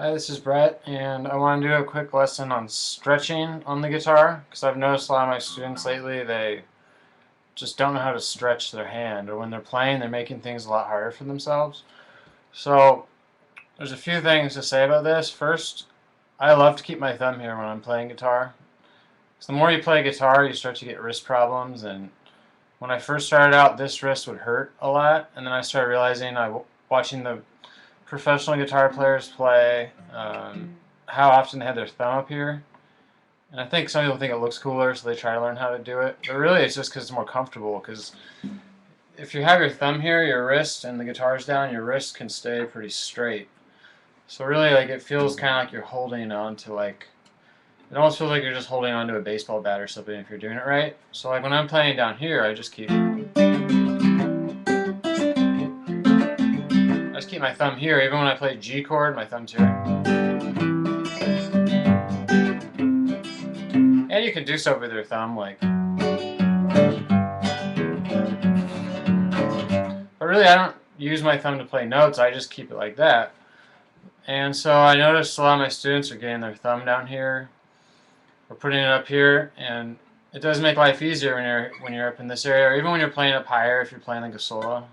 Hi, this is Brett, and I want to do a quick lesson on stretching on the guitar, because I've noticed a lot of my students lately, they just don't know how to stretch their hand, or when they're playing, they're making things a lot harder for themselves. So, there's a few things to say about this. First, I love to keep my thumb here when I'm playing guitar. Because the more you play guitar, you start to get wrist problems, and when I first started out, this wrist would hurt a lot, and then I started realizing, watching the professional guitar players play, how often they have their thumb up here. And I think some people think it looks cooler, so they try to learn how to do it. But really, it's just because it's more comfortable. Because if you have your thumb here, your wrist, and the guitar's down, your wrist can stay pretty straight. So really, like, it feels kind of like you're holding on to, like, it almost feels like you're just holding on to a baseball bat or something if you're doing it right. So like when I'm playing down here, I just keep my thumb here. Even when I play G chord, my thumb's here. And you can do so with your thumb, like. But really, I don't use my thumb to play notes. I just keep it like that. And so I noticed a lot of my students are getting their thumb down here, or putting it up here, and it does make life easier when you're up in this area, or even when you're playing up higher. If you're playing like a solo,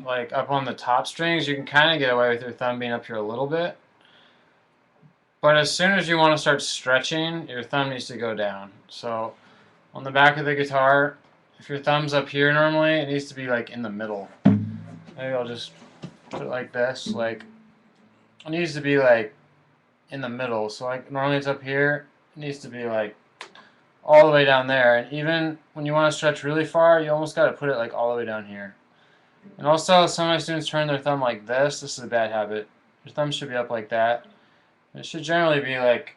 like up on the top strings, you can kind of get away with your thumb being up here a little bit. But as soon as you want to start stretching, your thumb needs to go down. So on the back of the guitar, if your thumb's up here normally, it needs to be like in the middle. Maybe I'll just put it like this. Like, it needs to be like in the middle. So like normally it's up here, it needs to be like all the way down there. And even when you want to stretch really far, you almost got to put it like all the way down here. And also, some of my students turn their thumb like this. This is a bad habit. Your thumb should be up like that. It should generally be like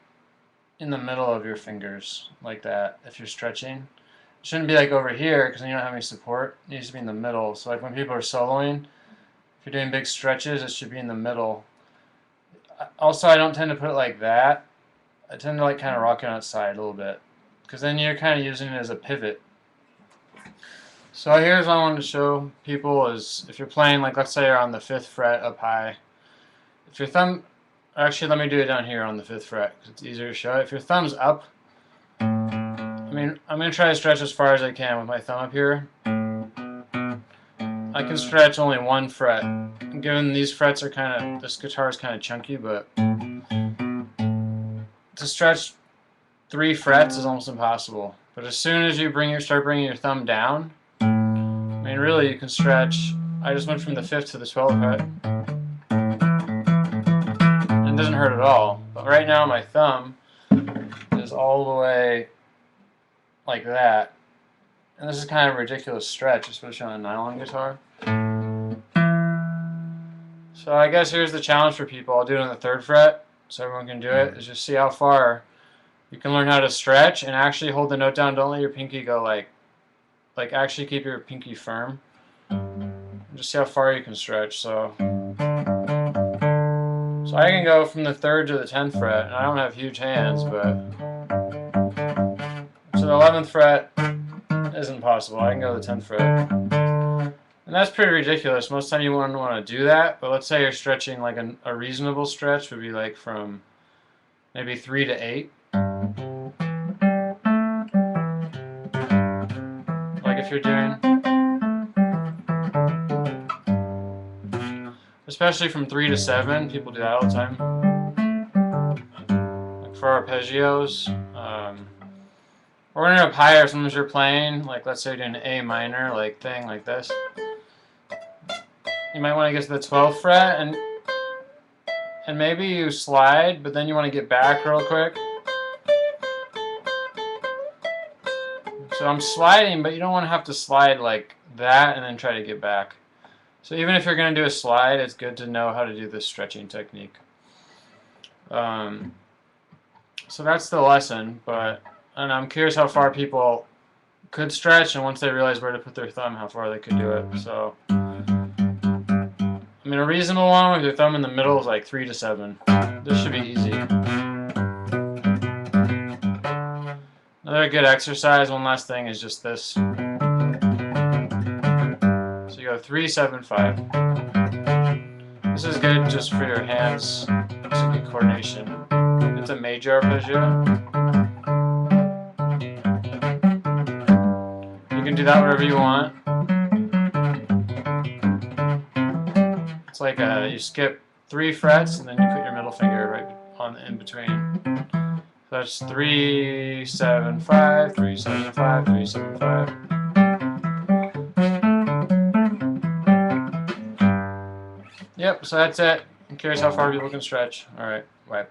in the middle of your fingers, like that, if you're stretching. It shouldn't be like over here, because then you don't have any support. It needs to be in the middle. So like when people are soloing, if you're doing big stretches, it should be in the middle. Also, I don't tend to put it like that. I tend to like kind of rock it outside a little bit, because then you're kind of using it as a pivot. So here's what I wanted to show people is if you're playing, like let's say you're on the 5th fret up high. If your thumb, actually let me do it down here on the 5th fret because it's easier to show. If your thumb's up, I'm going to try to stretch as far as I can with my thumb up here. I can stretch only 1 fret. Given these frets are this guitar is kind of chunky, but to stretch 3 frets is almost impossible. But as soon as you start bringing your thumb down, I mean, really, you can stretch. I just went from the 5th to the 12th fret, and it doesn't hurt at all. But right now, my thumb is all the way like that, and this is kind of a ridiculous stretch, especially on a nylon guitar. So I guess here's the challenge for people. I'll do it on the 3rd fret, so everyone can do it. Is just see how far you can learn how to stretch and actually hold the note down. Don't let your pinky go like actually keep your pinky firm. Just see how far you can stretch. So I can go from the 3rd to the 10th fret, and I don't have huge hands, but so the 11th fret isn't possible. I can go to the 10th fret, and that's pretty ridiculous. Most of the time you wouldn't want to do that, but let's say you're stretching like a reasonable stretch would be like from maybe 3 to 8. Like if you're doing, especially from 3 to 7, people do that all the time. Like for arpeggios, or when you're up higher, sometimes you're playing, like let's say you're doing an A minor like thing like this. You might want to get to the 12th fret, and maybe you slide, but then you want to get back real quick. So I'm sliding, but you don't want to have to slide like that and then try to get back. So even if you're going to do a slide, it's good to know how to do this stretching technique. So that's the lesson, and I'm curious how far people could stretch, and once they realize where to put their thumb, how far they could do it. So, I mean, a reasonable one with your thumb in the middle is like 3 to 7. This should be easy. Another good exercise, one last thing, is just this. So you go 3, 7, 5. This is good just for your hands to get coordination. It's a major arpeggio. You can do that wherever you want. It's like you skip 3 frets and then you put your middle finger right on in between. So that's 3, 7, 5, 3, 7, 5, 3, 7, 5. Yep, so that's it. I'm curious how far people can stretch. Alright, bye.